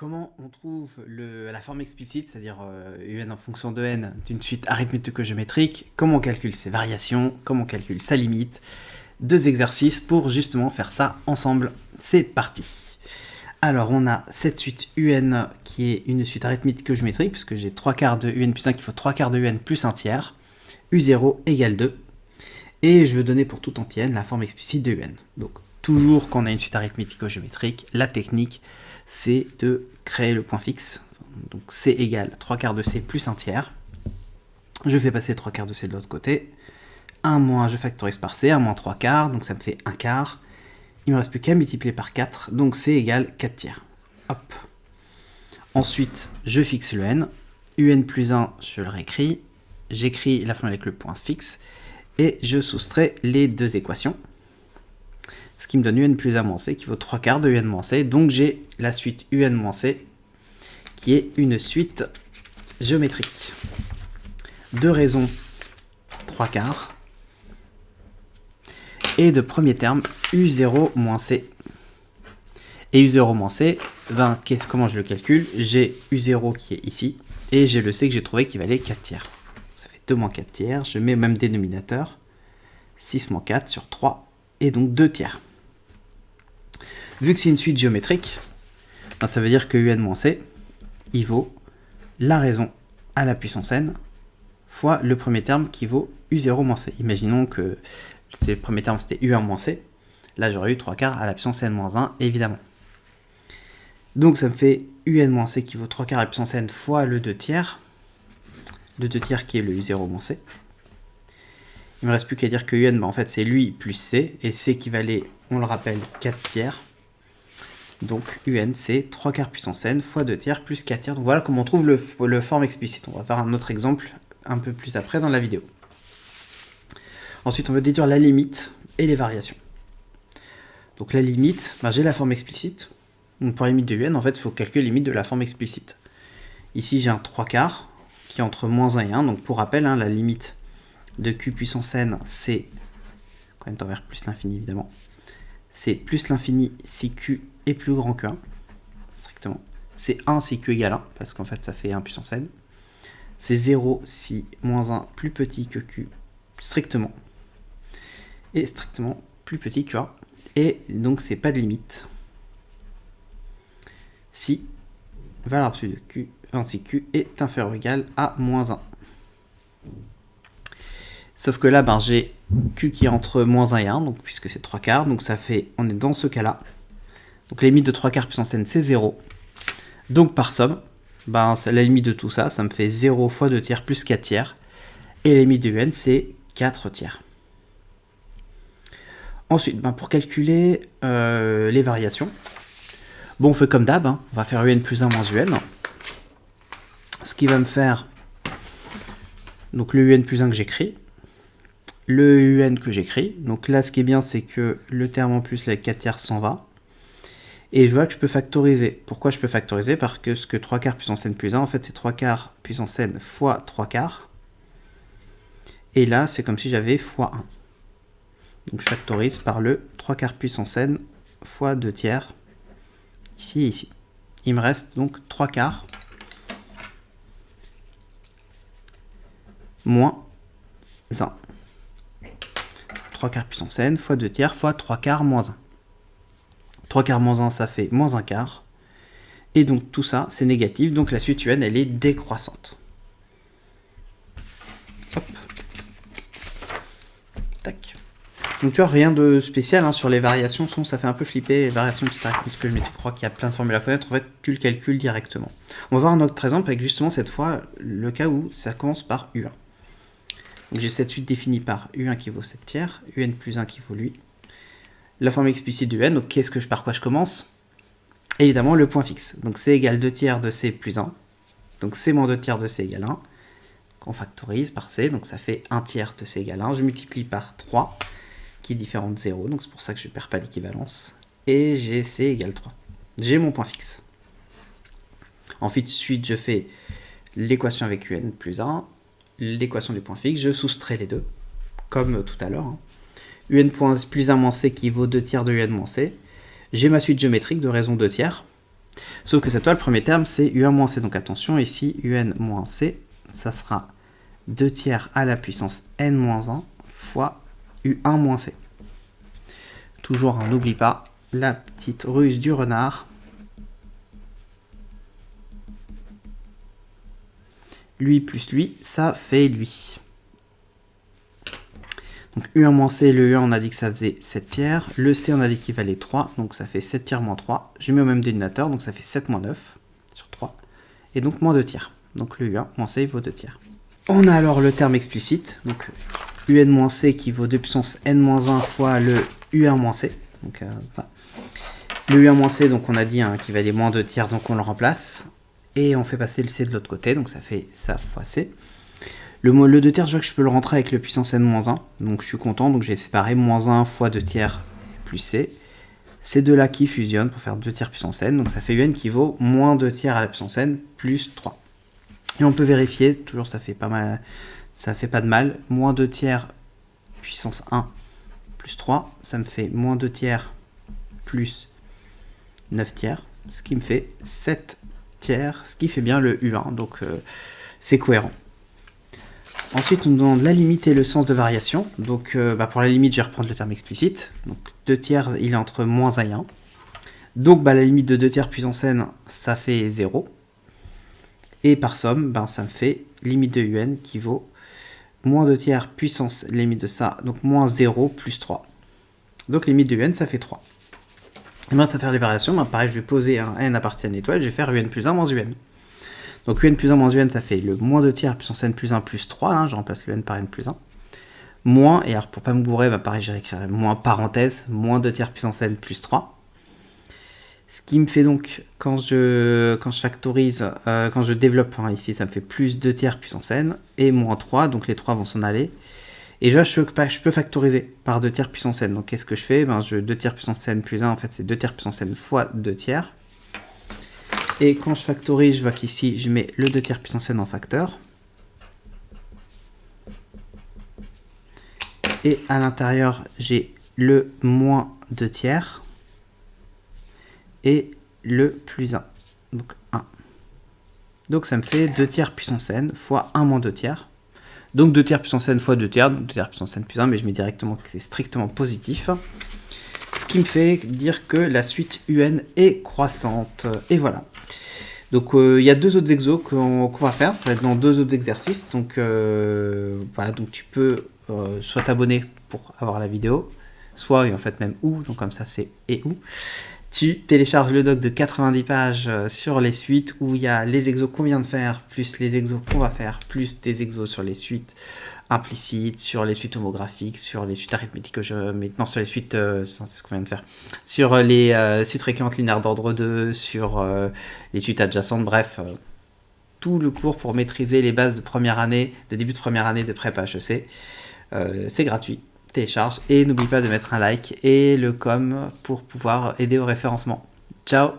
Comment on trouve la forme explicite, c'est-à-dire un en fonction de n d'une suite arithmético-géométrique, comment on calcule ses variations, comment on calcule sa limite, 2 exercices pour justement faire ça ensemble. C'est parti. Alors on a cette suite un qui est une suite arithmético-géométrique, puisque j'ai 3/4 de un plus 1 qu'il faut 3/4 de un plus 1 tiers, u0 égale 2, et je veux donner pour tout entier n la forme explicite de un. Donc toujours quand on a une suite arithmético-géométrique, la technique c'est de créer le point fixe. Donc c égale 3/4 de c plus 1 tiers. Je fais passer 3/4 de c de l'autre côté. 1 moins, je factorise par c, 1 moins 3/4, donc ça me fait 1/4. Il ne me reste plus qu'à multiplier par 4, donc c égale 4 tiers. Hop. Ensuite, je fixe le n. un plus 1, je le réécris. J'écris la formule avec le point fixe. Et je soustrais les deux équations. Ce qui me donne un plus 1 moins c qui vaut 3/4 de un moins c. Donc j'ai la suite un moins c qui est une suite géométrique. De raison 3/4. Et de premier terme u0 moins c. Et u0 moins c, comment je le calcule? J'ai u0 qui est ici. Et j'ai le c que j'ai trouvé qui valait 4 tiers. Ça fait 2 moins 4 tiers. Je mets au même dénominateur. 6 moins 4 sur 3. Et donc 2 tiers. Vu que c'est une suite géométrique, ça veut dire que un moins c, il vaut la raison à la puissance n fois le premier terme qui vaut u0 moins c. Imaginons que le premier terme c'était u1 moins c. Là j'aurais eu 3/4 à la puissance n moins 1, évidemment. Donc ça me fait un moins c qui vaut 3/4 à la puissance n fois le 2 tiers. Le 2 tiers qui est le u0 moins c. Il ne me reste plus qu'à dire que un, en fait c'est lui plus c. Et c qui valait, on le rappelle, 4 tiers. Donc un c'est 3/4 puissance n fois 2 tiers plus 4 tiers. Donc voilà comment on trouve le forme explicite. On va faire un autre exemple un peu plus après dans la vidéo. Ensuite on veut déduire la limite et les variations. Donc la limite, j'ai la forme explicite. Donc pour la limite de un, en fait il faut calculer la limite de la forme explicite. Ici j'ai un 3/4 qui est entre moins 1 et 1. Donc pour rappel, la limite de q puissance n c'est, quand même vers plus l'infini évidemment, c'est plus l'infini si q est plus grand que 1, strictement. C'est 1 si q égale 1, parce qu'en fait ça fait 1 puissance n. C'est 0 si moins 1 plus petit que q, strictement. Et strictement plus petit que 1. Et donc c'est pas de limite. Si valeur absolue de q, si q est inférieur ou égal à moins 1. Sauf que là, j'ai q qui est entre moins 1 et 1, donc, puisque c'est 3/4, donc ça fait, on est dans ce cas-là. Donc la limite de 3/4 puissance n, c'est 0. Donc par somme, la limite de tout ça, ça me fait 0 fois 2 tiers plus 4 tiers. Et la limite de un, c'est 4 tiers. Ensuite, pour calculer les variations, on fait comme d'hab, on va faire un plus 1 moins un. Ce qui va me faire, donc le un plus 1 que j'écris, le un que j'écris. Donc là, ce qui est bien, c'est que le terme en plus, avec 4 tiers, s'en va. Et je vois que je peux factoriser. Pourquoi je peux factoriser? Parce que ce que 3/4 puissance n plus 1, en fait, c'est 3/4 puissance n fois 3/4. Et là, c'est comme si j'avais fois 1. Donc je factorise par le 3/4 puissance n fois 2 tiers. Ici et ici. Il me reste donc 3/4 moins 1. 3/4 puissance n fois 2 tiers fois 3/4 moins 1. 3/4 moins 1, ça fait moins 1/4. Et donc tout ça, c'est négatif. Donc la suite un, elle est décroissante. Hop. Tac. Donc tu vois, rien de spécial sur les variations. Ça fait un peu flipper. Les variations de arithmétique, je crois qu'il y a plein de formules à connaître. En fait, tu le calcules directement. On va voir un autre exemple avec justement cette fois le cas où ça commence par u1. Donc j'ai cette suite définie par u1 qui vaut 7 tiers, un plus 1 qui vaut lui. La forme explicite de un, donc par quoi je commence? Évidemment le point fixe. Donc c égale 2 tiers de c plus 1. Donc c moins 2 tiers de c égale 1. Qu'on factorise par c, donc ça fait 1 tiers de c égale 1. Je multiplie par 3, qui est différent de 0, donc c'est pour ça que je ne perds pas l'équivalence. Et j'ai c égale 3. J'ai mon point fixe. Ensuite, je fais l'équation avec un plus 1, l'équation du point fixe, je soustrais les deux, comme tout à l'heure. un plus 1 moins c qui vaut 2 tiers de un moins c. J'ai ma suite géométrique de raison 2 tiers. Sauf que cette fois, le premier terme, c'est UN moins C. Donc attention, ici, UN moins C, ça sera 2 tiers à la puissance n moins 1 fois U1 moins C. Toujours, on n'oublie pas la petite ruse du renard. Lui plus lui, ça fait lui. Donc U1 moins C, le U1 on a dit que ça faisait 7 tiers, le C on a dit qu'il valait 3, donc ça fait 7 tiers moins 3. Je mets au même dénominateur, donc ça fait 7 moins 9 sur 3, et donc moins 2 tiers. Donc le U1 moins C il vaut 2 tiers. On a alors le terme explicite, donc UN moins C qui vaut 2 puissance n moins 1 fois le U1 moins C. Donc, voilà. Le U1 moins C, donc on a dit qu'il valait moins 2 tiers, donc on le remplace, et on fait passer le C de l'autre côté, donc ça fait ça fois C. Le 2 tiers, je vois que je peux le rentrer avec le puissance n-1, donc je suis content, donc j'ai séparé moins 1 fois 2 tiers plus C. Ces deux-là qui fusionnent pour faire 2 tiers puissance n, donc ça fait UN qui vaut moins 2 tiers à la puissance n plus 3. Et on peut vérifier, toujours ça fait pas mal, ça fait pas de mal, moins 2 tiers puissance 1 plus 3, ça me fait moins 2 tiers plus 9 tiers, ce qui me fait 7 tiers, ce qui fait bien le U1, donc c'est cohérent. Ensuite, on nous demande la limite et le sens de variation. Donc, pour la limite, je vais reprendre le terme explicite. Donc, 2 tiers, il est entre moins 1 et 1. Donc, la limite de 2 tiers puissance n, ça fait 0. Et par somme, ça me fait limite de UN qui vaut moins 2 tiers puissance limite de ça, donc moins 0 plus 3. Donc, limite de UN, ça fait 3. Et ça va faire les variations. Pareil, je vais poser un n à partir d'une étoile, je vais faire UN plus 1 moins UN. Donc UN plus 1 moins UN, ça fait le moins 2 tiers puissance n plus 1 plus 3, là, je remplace le n par n plus 1. Moins, et alors pour pas me gourer, pareil, je réécrirai moins parenthèse, moins 2 tiers puissance n plus 3. Ce qui me fait donc, quand je factorise, quand je développe ici, ça me fait plus 2 tiers puissance n, et moins 3, donc les 3 vont s'en aller. Et je peux factoriser par 2 tiers puissance n. Donc qu'est-ce que je fais 2 tiers puissance n plus 1, en fait c'est 2 tiers puissance n fois 2 tiers. Et quand je factorise, je vois qu'ici, je mets le 2 tiers puissance n en facteur. Et à l'intérieur, j'ai le moins 2 tiers et le plus 1. Donc 1. Donc ça me fait 2 tiers puissance n fois 1 moins 2 tiers. Donc 2 tiers puissance n fois 2 tiers, donc 2 tiers puissance n plus 1, mais je mets directement que c'est strictement positif. Ce qui me fait dire que la suite UN est croissante. Et voilà. Donc il y a 2 autres exos qu'on va faire, ça va être dans 2 autres exercices. Donc voilà, donc tu peux soit t'abonner pour avoir la vidéo, soit et en fait même où, donc comme ça c'est et où. Tu télécharges le doc de 90 pages sur les suites où il y a les exos qu'on vient de faire, plus les exos qu'on va faire, plus des exos sur les suites implicites, sur les suites homographiques, sur les suites arithmétiques que je mets, non, sur les suites, c'est ce qu'on vient de faire, sur les suites récurrentes linéaires d'ordre 2, sur les suites adjacentes, bref, tout le cours pour maîtriser les bases de première année, de début de première année de prépa HEC. C'est gratuit, télécharge et n'oublie pas de mettre un like et le com pour pouvoir aider au référencement. Ciao!